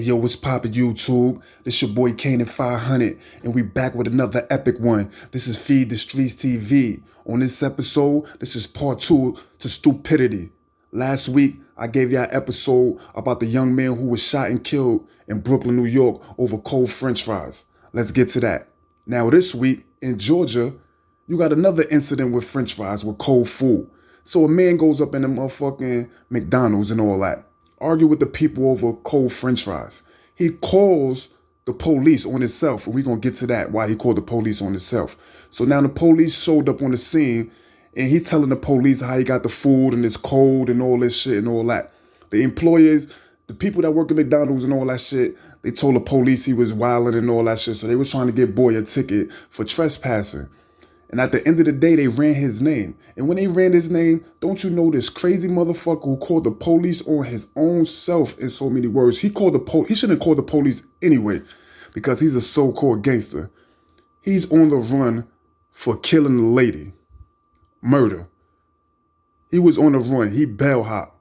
Yo, what's poppin' YouTube? This your boy Kane at 500, and we back with another epic one. This is Feed the Streets TV. On this episode, this is part 2 to stupidity. Last week, I gave y'all an episode about the young man who was shot and killed in Brooklyn, New York over cold french fries. Let's get to that. Now this week, in Georgia, you got another incident with french fries, with cold food. So a man goes up in the motherfucking McDonald's and all that, argue with the people over cold french fries. He calls the police on himself, and we're going to get to that, why he called the police on himself. So now the police showed up on the scene, and he's telling the police how he got the food and it's cold and all this shit and all that. The employers, the people that work at McDonald's and all that shit, they told the police he was wilding and all that shit, so they was trying to get boy a ticket for trespassing. And at the end of the day, they ran his name. And when they ran his name, don't you know this crazy motherfucker who called the police on his own self in so many words? He shouldn't have called the police anyway, because he's a so-called gangster. He's on the run for killing the lady. Murder. He was on the run. He bellhop.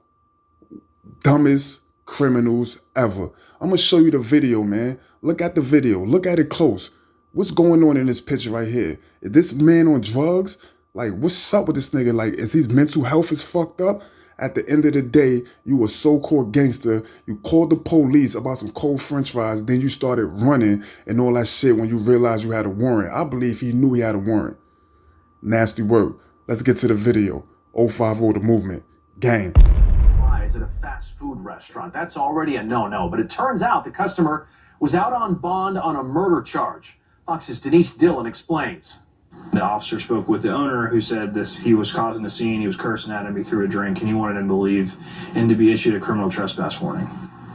Dumbest criminals ever. I'm going to show you the video, man. Look at the video. Look at it close. What's going on in this picture right here? Is this man on drugs? Like, what's up with this nigga? Like, is his mental health is fucked up? At the end of the day, you a so-called gangster. You called the police about some cold french fries. Then you started running and all that shit when you realized you had a warrant. I believe he knew he had a warrant. Nasty word. Let's get to the video. 050 the movement. Gang. Fries at a fast food restaurant. That's already a no-no. But it turns out the customer was out on bond on a murder charge. Fox's Denise Dillon explains. The officer spoke with the owner, who said he was causing a scene, he was cursing at him, he threw a drink, and he wanted him to leave and to be issued a criminal trespass warning.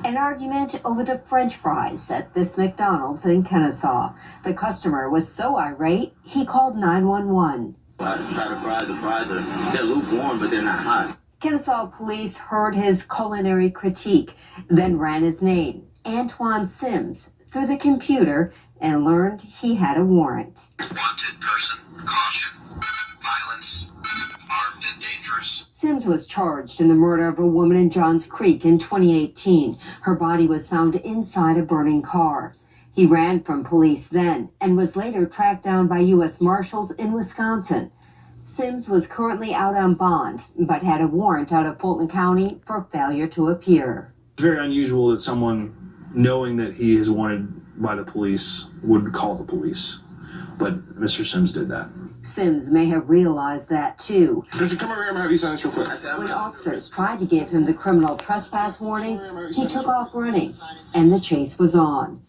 An argument over the french fries at this McDonald's in Kennesaw. The customer was so irate, he called 911. I try to fry the fries. They're lukewarm, but they're not hot. Kennesaw police heard his culinary critique, then ran his name, Antoine Sims, through the computer and learned he had a warrant. Wanted person, caution, violence, armed and dangerous. Sims was charged in the murder of a woman in Johns Creek in 2018. Her body was found inside a burning car. He ran from police then and was later tracked down by U.S. Marshals in Wisconsin. Sims was currently out on bond, but had a warrant out of Fulton County for failure to appear. It's very unusual that someone, knowing that he is wanted by the police, would call the police. But Mr. Sims did that. Sims may have realized that too. Listen, come over here, I'm gonna have you sign this real quick. When officers tried to give him the criminal trespass warning, he took off running, and the chase was on.